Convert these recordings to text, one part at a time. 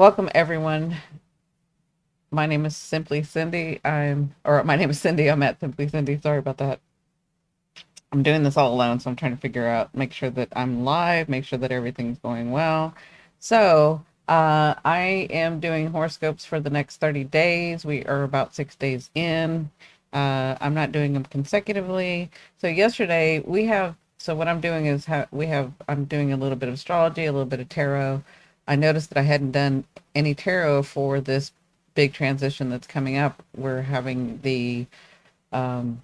Welcome everyone. My name is Simply Cindi. My name is Cindy. I'm at Simply Cindi. Sorry about that. I'm doing this all alone, so I'm trying to figure out, make sure that I'm live, make sure that everything's going well. I am doing horoscopes for the next 30 days. We are about 6 days in. I'm not doing them consecutively. So yesterday what I'm doing is I'm doing a little bit of astrology, a little bit of tarot. I noticed that I hadn't done any tarot for this big transition that's coming up. We're having the um,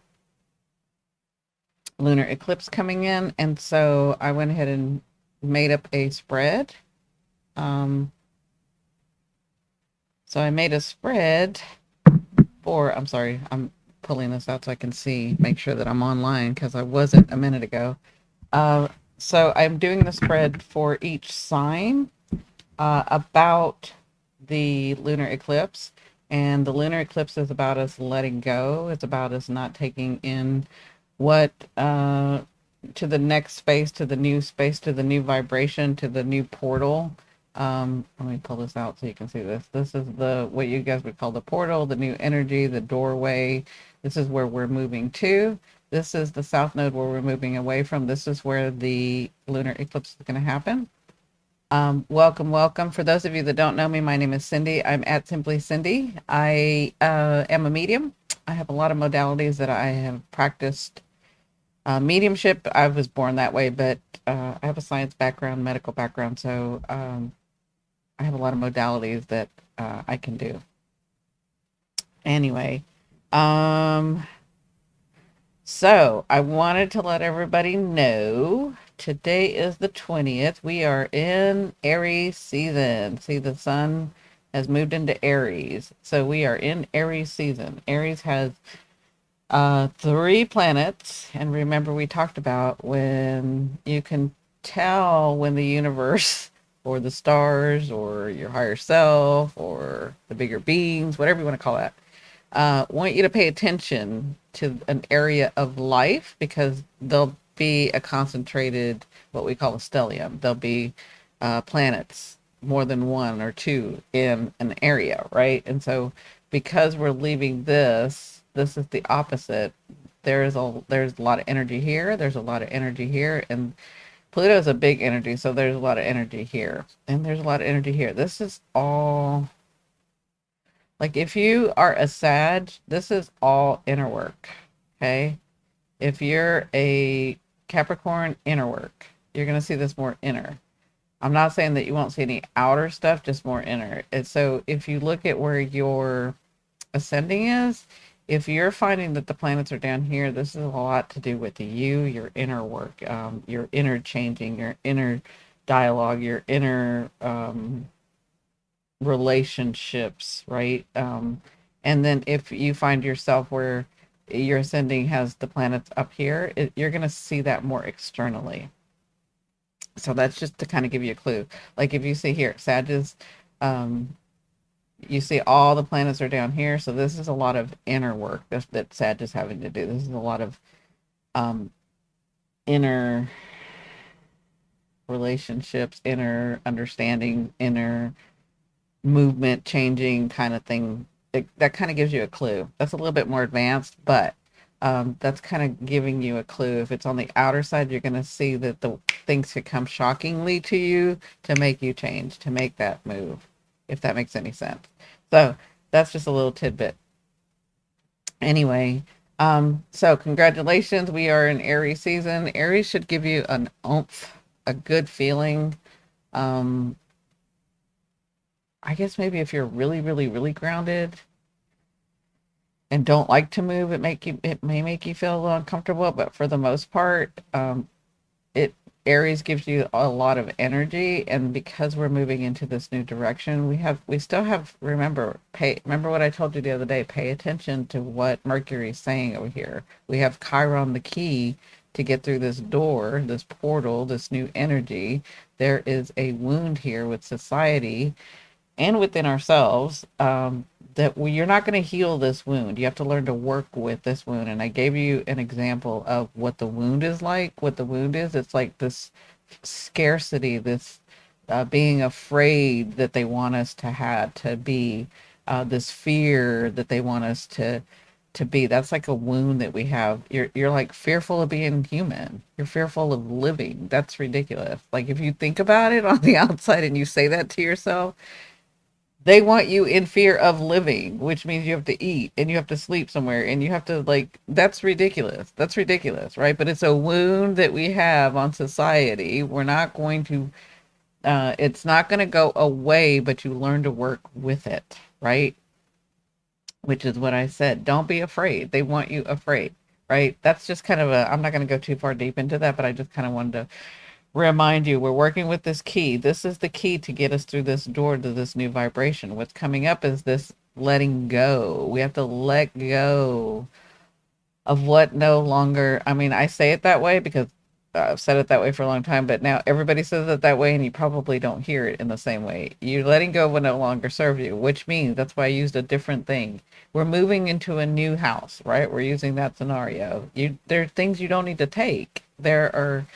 lunar eclipse coming in, and so I went ahead and made up a spread. Um, so I made a spread I'm sorry, I'm pulling this out so I can see, make sure that I'm online because I wasn't a minute ago. Uh, so I'm doing the spread for each sign about the lunar eclipse. And the lunar eclipse is about us letting go. It's about us not taking in what to the next space, to the new space, to the new vibration, to the new portal. Let me pull this out so you can see this. This is the what you guys would call the portal, the new energy, the doorway. This is where we're moving to. This is the south node where we're moving away from. This is where the lunar eclipse is going to happen. Welcome, welcome. For those of you that don't know me, my name is Cindy. I'm at Simply Cindi. I am a medium. I have a lot of modalities that I have practiced. Mediumship, I was born that way, but I have a science background, medical background, so I have a lot of modalities that I can do. Anyway, um, so I wanted to let everybody know today is the 20th. We are in Aries season. See, the sun has moved into Aries. So we are in Aries season. Aries has three planets. And remember, we talked about when you can tell when the universe or the stars or your higher self or the bigger beings, whatever you want to call that, want you to pay attention to an area of life because there'll be a concentrated, what we call a stellium. There'll be planets, more than one or two in an area, right? And so because we're leaving this is the opposite. There's a lot of energy here. There's a lot of energy here, and Pluto's a big energy, so there's a lot of energy here, and there's a lot of energy here. This is all like if you are a Sag, this is all inner work. Okay. If you're a Capricorn, inner work. You're gonna see this more inner. I'm not saying that you won't see any outer stuff, just more inner. And so if you look at where your ascending is, if you're finding that the planets are down here, this is a lot to do with you, your inner work, your inner changing, your inner dialogue, your inner relationships, right? And then if you find yourself where your ascending has the planets up here, you're going to see that more externally. So that's just to kind of give you a clue. Like if you see here, Sagittarius, um, you see all the planets are down here. So this is a lot of inner work that Sag is having to do. This is a lot of um, inner relationships, inner understanding, inner movement changing kind of thing. That kind of gives you a clue. That's a little bit more advanced, but that's kind of giving you a clue. If it's on the outer side, you're going to see that the things could come shockingly to you to make you change, to make that move, if that makes any sense. So that's just a little tidbit. Anyway, so congratulations. We are in Aries season. Aries should give you an oomph, a good feeling. Um, I guess maybe if you're really, really, really grounded and don't like to move, it may make you feel a little uncomfortable, but for the most part, it Aries gives you a lot of energy, and because we're moving into this new direction, we still have remember what I told you the other day, pay attention to what Mercury is saying over here. We have Chiron the key to get through this door, this portal, this new energy. There is a wound here with society and within ourselves, you're not going to heal this wound. You have to learn to work with this wound. And I gave you an example of what the wound is like. What the wound is, it's like this scarcity, this being afraid that they want us to have to be, this fear that they want us to be. That's like a wound that we have. You're like fearful of being human. You're fearful of living. That's ridiculous. Like if you think about it on the outside and you say that to yourself, they want you in fear of living, which means you have to eat and you have to sleep somewhere and you have to, like, that's ridiculous. That's ridiculous, right? But it's a wound that we have on society. We're not going to, it's not going to go away, but you learn to work with it, right? Which is what I said. Don't be afraid. They want you afraid, right? That's just kind of a, I'm not going to go too far deep into that, but I just kind of wanted to remind you we're working with this key. This is the key to get us through this door to this new vibration. What's coming up is this letting go. We have to let go of what no longer, I mean, I say it that way because I've said it that way for a long time, but now everybody says it that way and you probably don't hear it in the same way. You're letting go of what no longer serves you, which means that's why I used a different thing. We're moving into a new house, right? We're using that scenario. There are things you don't need to take. There are,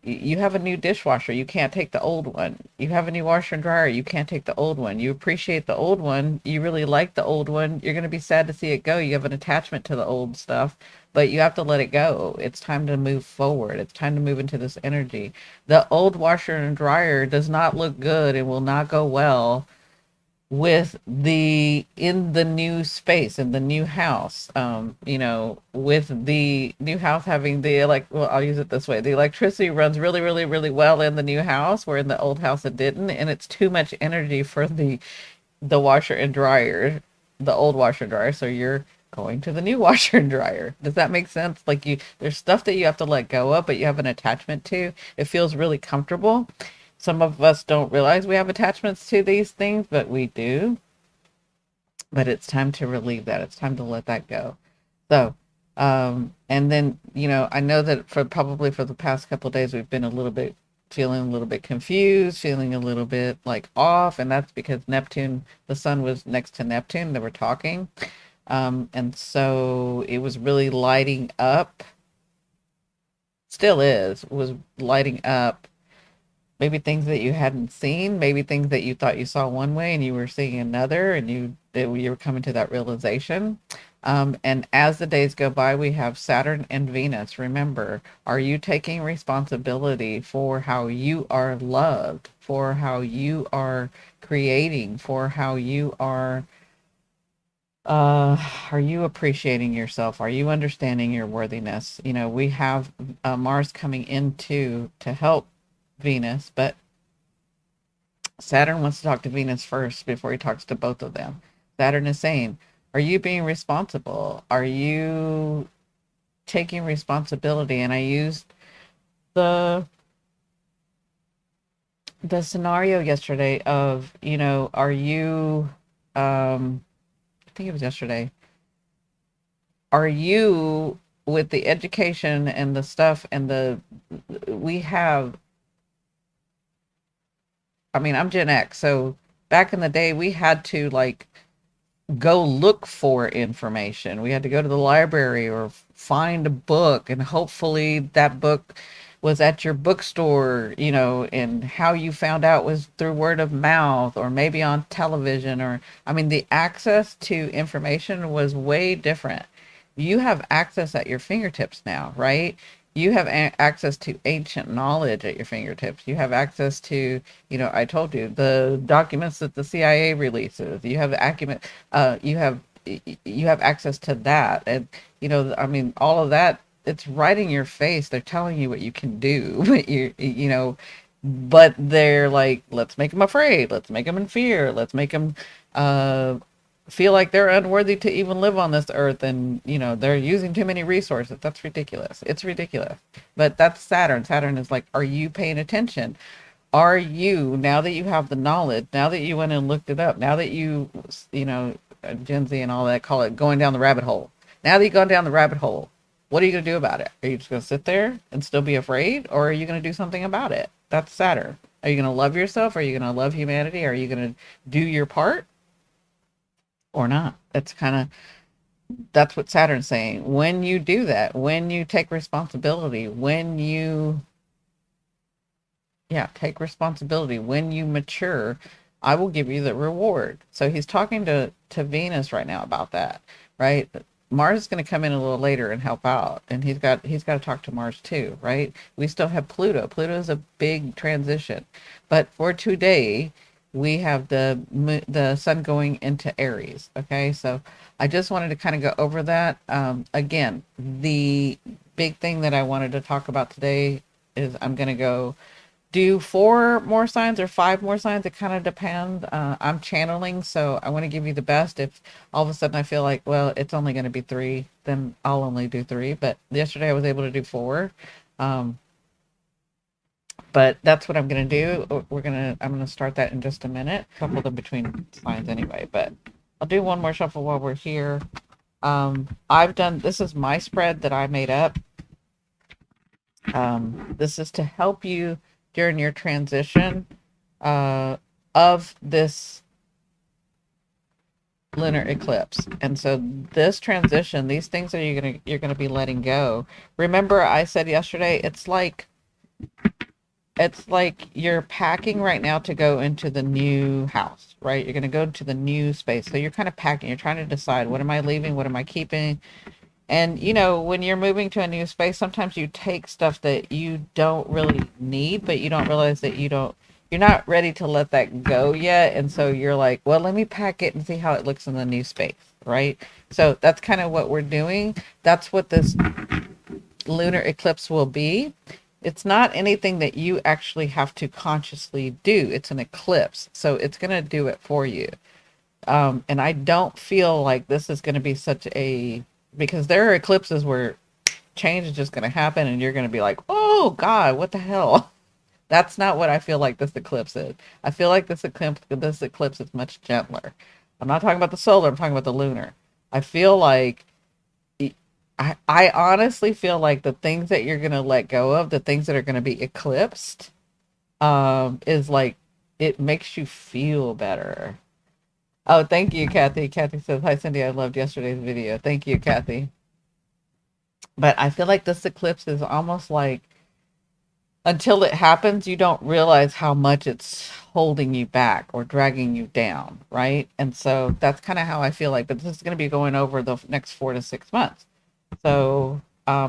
you have a new dishwasher, you can't take the old one. You have a new washer and dryer, you can't take the old one. You appreciate the old one, you really like the old one, you're going to be sad to see it go. You have an attachment to the old stuff, but you have to let it go. It's time to move forward. It's time to move into this energy. The old washer and dryer does not look good and will not go well with the, in the new space, in the new house, with the new house having the well, I'll use it this way, the electricity runs really, really, really well in the new house, where in the old house it didn't, and it's too much energy for the washer and dryer, the old washer and dryer, so you're going to the new washer and dryer. Does that make sense? Like, there's stuff that you have to let go of, but you have an attachment to. It feels really comfortable. Some of us don't realize we have attachments to these things, but we do. But it's time to relieve that. It's time to let that go. So, and then, I know that for probably for the past couple of days, we've been a little bit feeling a little bit confused, feeling a little bit like off. And that's because Neptune, the sun was next to Neptune. They were talking. And so it was really lighting up, still is, was lighting up maybe things that you hadn't seen, maybe things that you thought you saw one way and you were seeing another, and you were coming to that realization. And as the days go by, we have Saturn and Venus. Remember, are you taking responsibility for how you are loved, for how you are creating, for how you are you appreciating yourself? Are you understanding your worthiness? We have Mars coming into to help Venus, but Saturn wants to talk to Venus first before he talks to both of them. Saturn is saying, are you being responsible? Are you taking responsibility? And I used the scenario yesterday of, are you, I think it was yesterday, are you, with the education and the stuff and we have, I mean, I'm Gen X, so back in the day, we had to like go look for information. We had to go to the library or find a book, and hopefully that book was at your bookstore, and how you found out was through word of mouth or maybe on television, or, I mean, the access to information was way different. You have access at your fingertips now, right? You have access to ancient knowledge at your fingertips. You have access to, I told you, the documents that the CIA releases. You have acumen, you have access to that, and I mean, all of that. It's right in your face. They're telling you what you can do, but but they're like, let's make them afraid. Let's make them in fear. Let's make them uh, feel like they're unworthy to even live on this earth, and they're using too many resources. That's ridiculous. It's ridiculous. But that's Saturn is like, are you paying attention? Are you, now that you have the knowledge, now that you went and looked it up, now that Gen Z and all that call it going down the rabbit hole, now that you've gone down the rabbit hole, what are you going to do about it? Are you just going to sit there and still be afraid, or are you going to do something about it? That's Saturn. Are you going to love yourself? Are you going to love humanity? Are you going to do your part or not? That's what Saturn's saying. When you do that, when you take responsibility, when you Yeah, take responsibility. When you mature, I will give you the reward. So he's talking to Venus right now about that, right? Mars is going to come in a little later and help out, and he's got to talk to Mars too, right? We still have Pluto. Pluto is a big transition, but for today, we have the sun going into Aries. Okay, so I just wanted to kind of go over that. Again, the big thing that I wanted to talk about today is I'm going to go do four more signs or five more signs. It kind of depends. I'm channeling, so I want to give you the best. If all of a sudden I feel like, well, it's only going to be three, then I'll only do three. But yesterday I was able to do four. Um, but that's what I'm going to do. I'm going to start that in just a minute. Couple them between signs anyway, but I'll do one more shuffle while we're here. This is my spread that I made up. This is to help you during your transition of this lunar eclipse. And so this transition, these things that you're gonna be letting go. Remember, I said yesterday, it's like you're packing right now to go into the new house, right? You're gonna go to the new space. So you're kind of packing. You're trying to decide, what am I leaving? What am I keeping? And when you're moving to a new space, sometimes you take stuff that you don't really need, but you don't realize that you're not ready to let that go yet. And so you're like, well, let me pack it and see how it looks in the new space, right? So that's kind of what we're doing. That's what this lunar eclipse will be. It's not anything that you actually have to consciously do. It's an eclipse. So it's going to do it for you. And I don't feel like this is going to be because there are eclipses where change is just going to happen and you're going to be like, oh God, what the hell? That's not what I feel like this eclipse is. I feel like this eclipse is much gentler. I'm not talking about the solar, I'm talking about the lunar. I feel like I honestly feel like the things that you're going to let go of, the things that are going to be eclipsed, is like, it makes you feel better. Oh, thank you, Kathy. Kathy says, hi, Cindy. I loved yesterday's video. Thank you, Kathy. But I feel like this eclipse is almost like, until it happens, you don't realize how much it's holding you back or dragging you down, right? And so that's kind of how I feel like. But this is going to be going over the next 4 to 6 months. So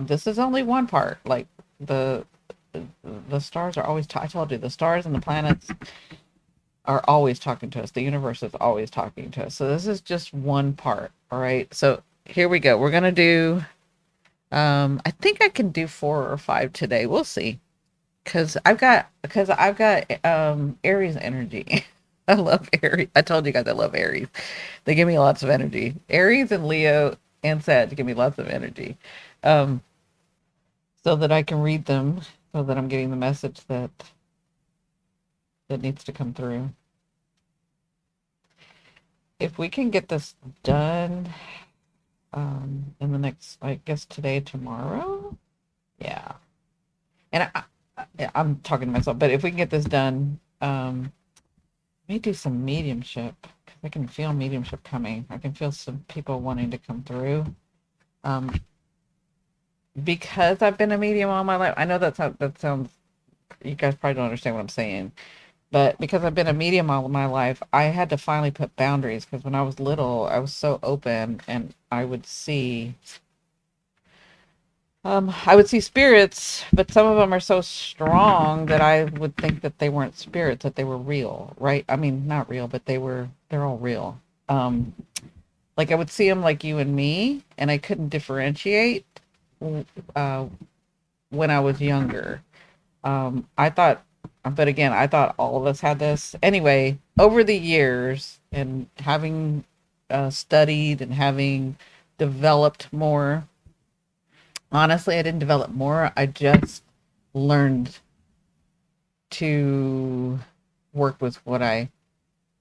this is only one part. Like the the stars are always. I told you, the stars and the planets are always talking to us. The universe is always talking to us. So this is just one part. All right. So here we go. We're gonna do. I think I can do four or five today. We'll see. Because I've got Aries energy. I love Aries. I told you guys I love Aries. They give me lots of energy. Aries and Leo and Sag give me lots of energy. Um, so that I can read them, so that I'm getting the message that needs to come through. If we can get this done in the next, I guess today, tomorrow. Yeah. And I'm talking to myself, but if we can get this done, may do some mediumship, because I can feel mediumship coming. I can feel some people wanting to come through. Um, because I've been a medium all my life. I know that sounds. You guys probably don't understand what I'm saying, but because I've been a medium all my life, I had to finally put boundaries. Because when I was little, I was so open, and I would see spirits, but some of them are so strong that I would think that they weren't spirits, that they were real, right? I mean, not real, but they're all real. Um, like I would see them like you and me, and I couldn't differentiate uh, when I was younger. I thought, but again, I thought all of us had this. Anyway, over the years and having studied and having developed more, honestly, I didn't develop more. I just learned to work with what I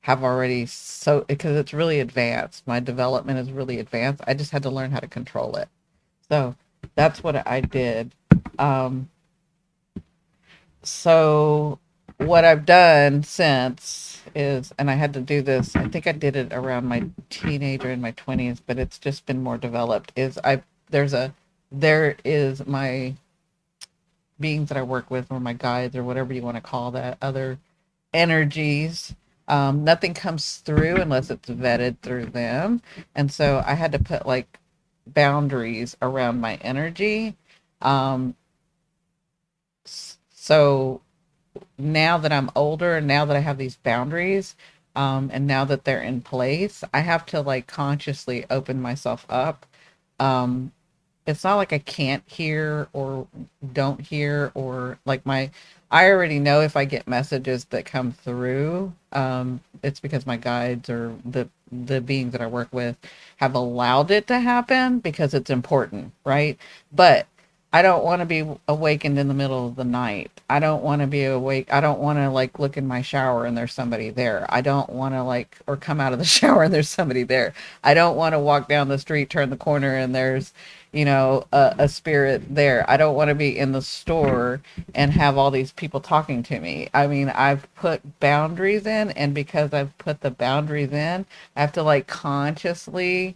have already, so because it's really advanced. My development is really advanced. I just had to learn how to control it. So that's what I did. Um, so what I've done since is, and I had to do this, I think I did it around my teenager in my 20s, but it's just been more developed, is there is my beings that I work with, or my guides, or whatever you want to call that, other energies. Nothing comes through unless it's vetted through them. And so I had to put like boundaries around my energy. Um, so now that I'm older and now that I have these boundaries, and now that they're in place, I have to like consciously open myself up. Um, it's not like I can't hear or don't hear, or like my, I already know if I get messages that come through, it's because my guides or the beings that I work with have allowed it to happen because it's important, right? But I don't want to be awakened in the middle of the night. I don't want to be awake. I don't want to like look in my shower and there's somebody there. I don't want to like, or come out of the shower and there's somebody there. I don't want to walk down the street, turn the corner, and there's, a spirit there. I don't want to be in the store and have all these people talking to me. I mean, I've put boundaries in, and because I've put the boundaries in, I have to like consciously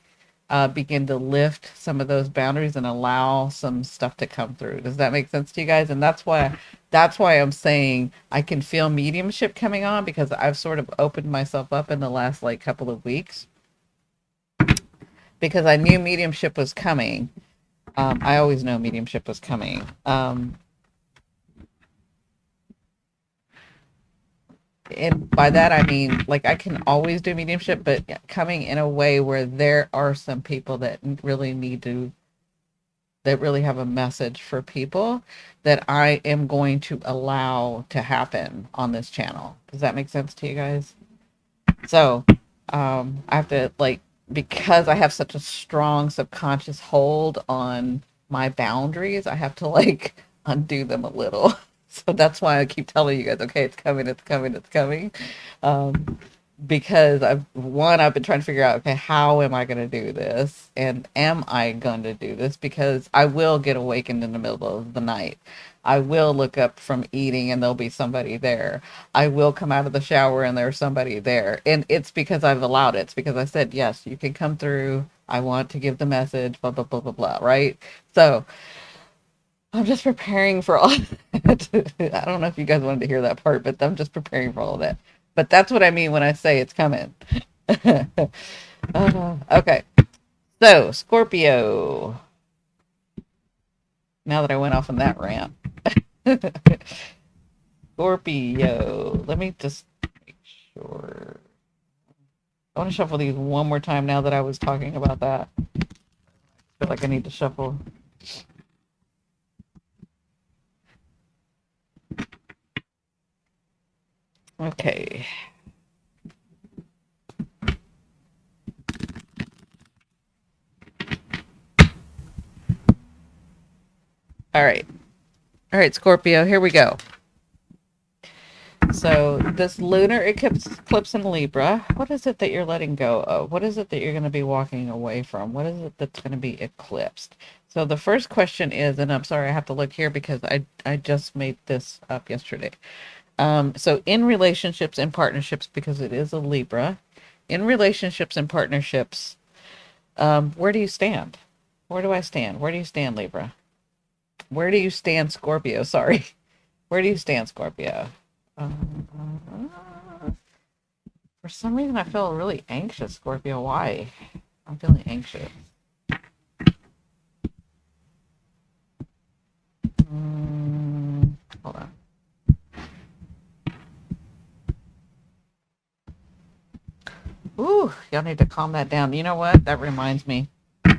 begin to lift some of those boundaries and allow some stuff to come through. Does that make sense to you guys? And that's why I'm saying I can feel mediumship coming on, because I've sort of opened myself up in the last like couple of weeks, because I knew mediumship was coming. I always know mediumship was coming. And by that I mean like I can always do mediumship, but coming in a way where there are some people that really need to, that really have a message for people, that I am going to allow to happen on this channel. Does that make sense to you guys? So I have to like, because I have such a strong subconscious hold on my boundaries, I have to like undo them a little. So that's why I keep telling you guys, okay, it's coming, it's coming, it's coming. Um, because I've been trying to figure out, okay, how am I going to do this? And am I going to do this? Because I will get awakened in the middle of the night. I will look up from eating and there'll be somebody there. I will come out of the shower and there's somebody there. And it's because I've allowed it. It's because I said, yes, you can come through. I want to give the message, blah, blah, blah, blah, blah, right? So I'm just preparing for all that. I don't know if you guys wanted to hear that part, but I'm just preparing for all of that. But that's what I mean when I say it's coming. Okay. So, Scorpio. Now that I went off on that rant. Scorpio. Let me just make sure. I want to shuffle these one more time now that I was talking about that. I feel like I need to shuffle. Okay. All right. All right, Scorpio, here we go. So this lunar eclipse in Libra, what is it that you're letting go of? What is it that you're going to be walking away from? What is it that's going to be eclipsed? So the first question is, and I'm sorry I have to look here because I just made this up yesterday. So in relationships and partnerships, because it is a Libra, in relationships and partnerships, where do you stand? Where do I stand? Where do you stand, Libra? Where do you stand, Scorpio? Sorry. Where do you stand, Scorpio? For some reason, I feel really anxious, Scorpio. Why? I'm feeling anxious. Hold on. Ooh, y'all need to calm that down. You know what? That reminds me. All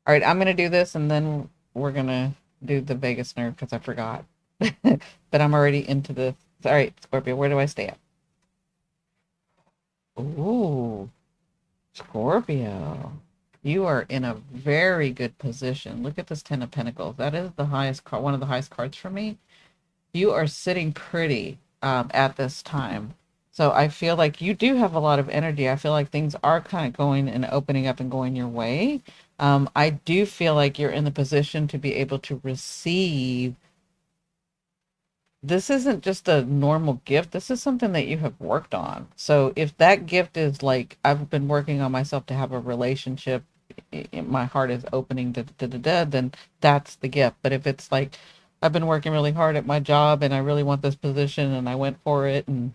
right, I'm going to do this and then we're going to do the Vegas nerve because I forgot. But I'm already into this. All right, Scorpio, where do I stand? Ooh, Scorpio. You are in a very good position. Look at this Ten of Pentacles. That is the highest card, one of the highest cards for me. You are sitting pretty at this time. So I feel like you do have a lot of energy. I feel like things are kind of going and opening up and going your way. I do feel like you're in the position to be able to receive. This isn't just a normal gift. This is something that you have worked on. So if that gift is like, I've been working on myself to have a relationship, my heart is opening, then that's the gift. But if it's like, I've been working really hard at my job and I really want this position and I went for it. And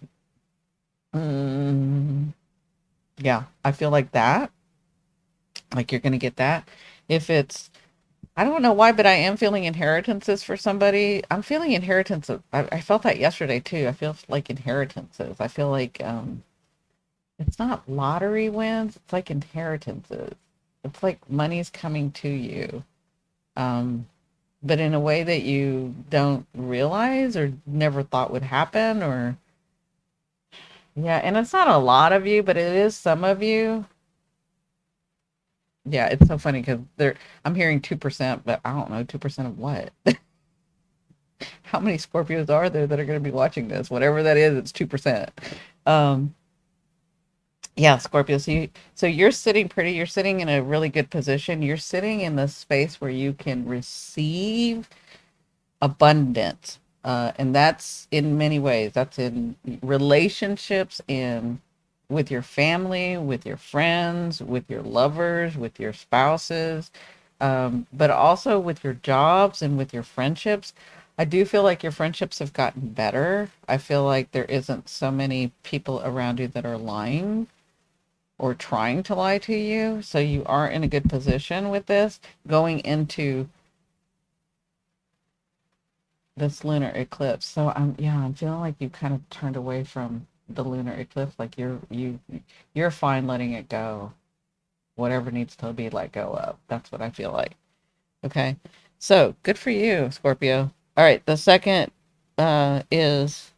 mm, yeah, I feel like that. Like you're going to get that. If it's, I don't know why, but I am feeling inheritances for somebody. I'm feeling inheritances. I felt that yesterday too. I feel like inheritances. I feel like it's not lottery wins, it's like inheritances. It's like money's coming to you. Um, but in a way that you don't realize or never thought would happen or yeah, and it's not a lot of you, but it is some of you. Yeah, it's so funny because they're I'm hearing 2%, but I don't know 2% of what. How many Scorpios are there that are going to be watching this? Whatever that is, it's 2%. Um, yeah, Scorpio. So you're sitting pretty. You're sitting in a really good position. You're sitting in the space where you can receive abundance, and that's in many ways. That's in relationships, in with your family, with your friends, with your lovers, with your spouses, but also with your jobs and with your friendships. I do feel like your friendships have gotten better. I feel like there isn't so many people around you that are lying or trying to lie to you. So you are in a good position with this going into this lunar eclipse. So I'm feeling like you kind of turned away from the lunar eclipse. Like you're fine letting it go. Whatever needs to be let go of. That's what I feel like. Okay. So good for you, Scorpio. All right. The second is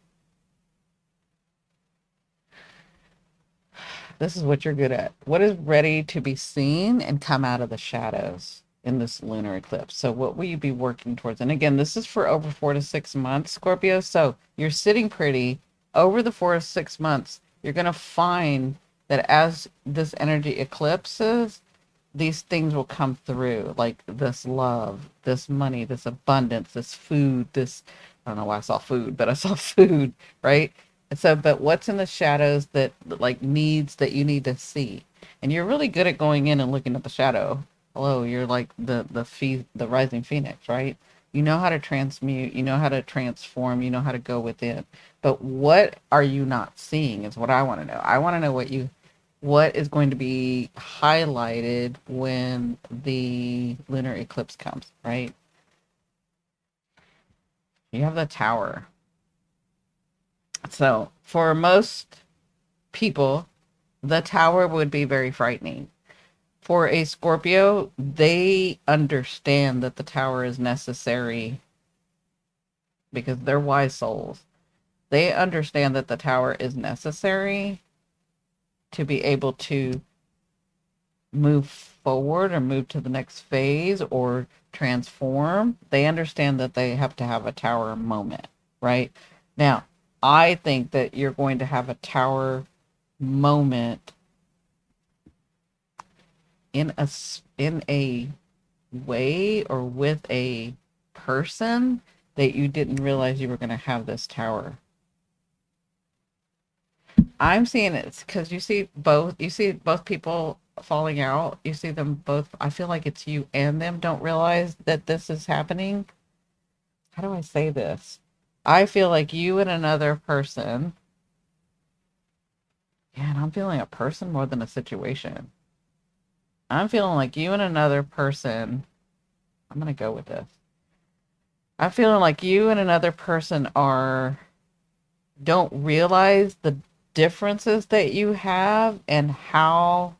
this is what you're good at. What is ready to be seen and come out of the shadows in this lunar eclipse? So, what will you be working towards? And again, this is for over 4 to 6 months, Scorpio. So, you're sitting pretty over the 4 to 6 months. You're going to find that as this energy eclipses, these things will come through like this love, this money, this abundance, this food, this I don't know why I saw food, but I saw food, right? So, but what's in the shadows that like needs that you need to see? And you're really good at going in and looking at the shadow. Hello, you're like the rising phoenix, right? You know how to transmute, you know how to transform, you know how to go within. But what are you not seeing is what I want to know. I want to know what is going to be highlighted when the lunar eclipse comes, right? You have the tower. So, for most people, the tower would be very frightening. For a Scorpio, they understand that the tower is necessary because they're wise souls. They understand that the tower is necessary to be able to move forward or move to the next phase or transform. They understand that they have to have a tower moment, right? Now, I think that you're going to have a tower moment in a way or with a person that you didn't realize you were going to have this tower. I'm seeing it because you see both people falling out. You see them both. I feel like it's you and them don't realize that this is happening. How do I say this? I feel like you and another person, yeah, and I'm feeling a person more than a situation. I'm feeling like you and another person, I'm going to go with this. I'm feeling like you and another person don't realize the differences that you have and how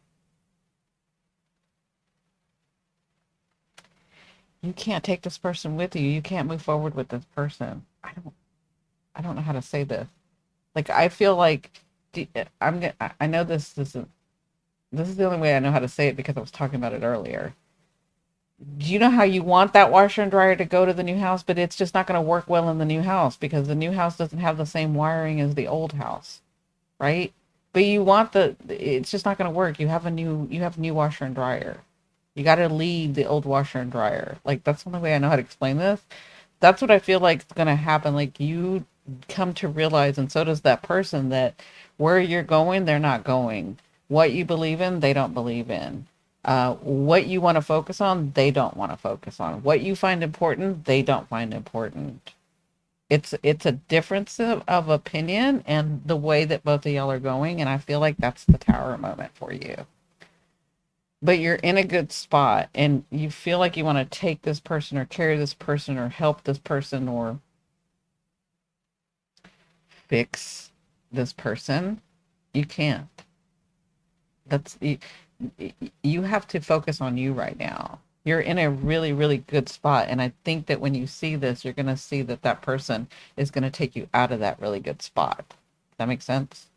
you can't take this person with you. You can't move forward with this person. I don't know how to say this. Like I feel like I know this is the only way I know how to say it because I was talking about it earlier. Do you know how you want that washer and dryer to go to the new house, but it's just not going to work well in the new house because the new house doesn't have the same wiring as the old house, right? But you want it's just not going to work. You have a new washer and dryer. You got to leave the old washer and dryer. Like that's the only way I know how to explain this. That's what I feel like is going to happen. Like you come to realize, and so does that person, that where you're going, they're not going. What you believe in, they don't believe in. What you want to focus on, they don't want to focus on. What you find important, they don't find important. It's a difference of opinion and the way that both of y'all are going, and I feel like that's the tower moment for you. But you're in a good spot and you feel like you want to take this person or carry this person or help this person or fix this person. You can't. That's you have to focus on you right now. You're in a really, really good spot. And I think that when you see this, you're going to see that that person is going to take you out of that really good spot. Does that make sense?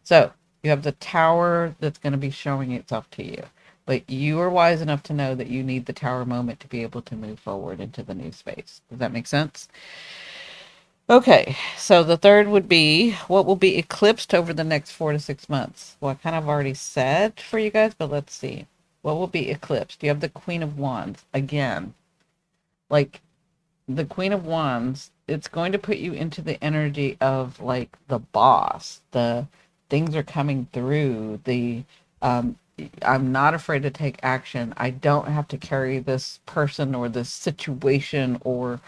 So you have the tower that's going to be showing itself to you. But you are wise enough to know that you need the tower moment to be able to move forward into the new space. Does that make sense? Okay, so the third would be what will be eclipsed over the next 4 to 6 months. Well, I kind of already said for you guys, but let's see. What will be eclipsed? You have the Queen of Wands again. Like the Queen of Wands, it's going to put you into the energy of like the boss. The things are coming through. I'm not afraid to take action. I don't have to carry this person or this situation or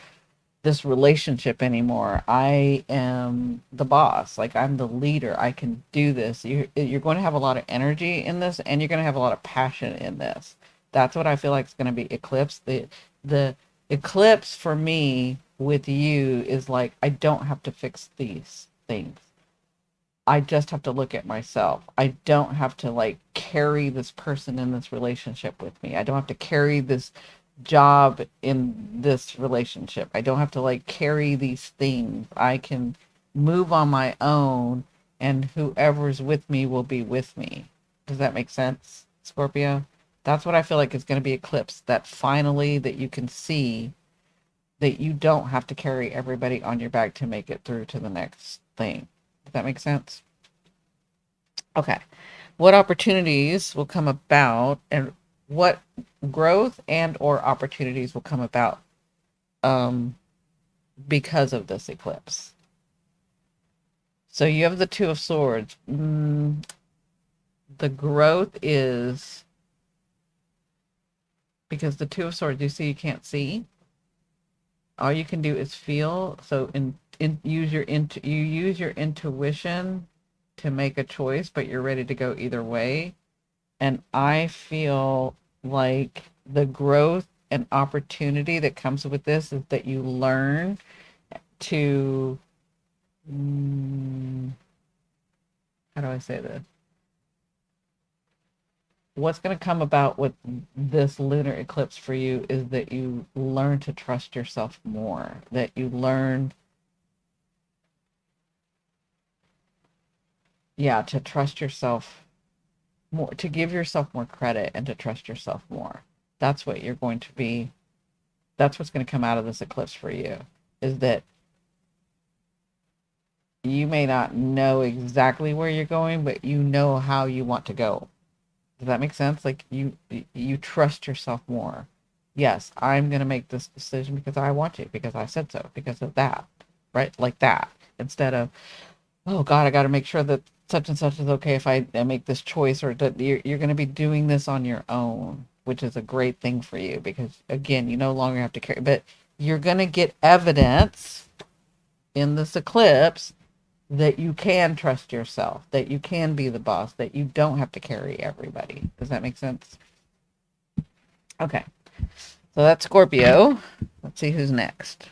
this relationship anymore. I am the boss. Like I'm the leader. I can do this. You're going to have a lot of energy in this, and you're going to have a lot of passion in this. That's what I feel like is going to be eclipsed. The eclipse for me with you is like I don't have to fix these things. I just have to look at myself. I don't have to like carry this person in this relationship with me. I don't have to carry this job in this relationship. I don't have to like carry these things. I can move on my own and whoever's with me will be with me. Does that make sense, Scorpio? That's what I feel like is going to be eclipsed. That finally that you can see that you don't have to carry everybody on your back to make it through to the next thing. Does that make sense? Okay. What opportunities will come about and what growth and or opportunities will come about um, because of this eclipse? So you have the Two of Swords. The growth is because the Two of Swords, you see, you can't see. All you can do is feel. So you use your intuition to make a choice, but you're ready to go either way. And I feel like the growth and opportunity that comes with this is that you learn to, how do I say this? What's going to come about with this lunar eclipse for you is that you learn to trust yourself more, that you learn, yeah, to trust yourself more, to give yourself more credit and to trust yourself more. That's what you're going to be. That's what's going to come out of this eclipse for you is that you may not know exactly where you're going, but you know how you want to go. Does that make sense? Like you trust yourself more. Yes, I'm going to make this decision because I want to, because I said so, because of that, right? Like that. Instead of, oh God, I got to make sure that such and such is okay if I make this choice, or that you're going to be doing this on your own, which is a great thing for you because again, you no longer have to carry, but you're going to get evidence in this eclipse that you can trust yourself, that you can be the boss, that you don't have to carry everybody. Does that make sense? Okay. So that's Scorpio. Let's see who's next.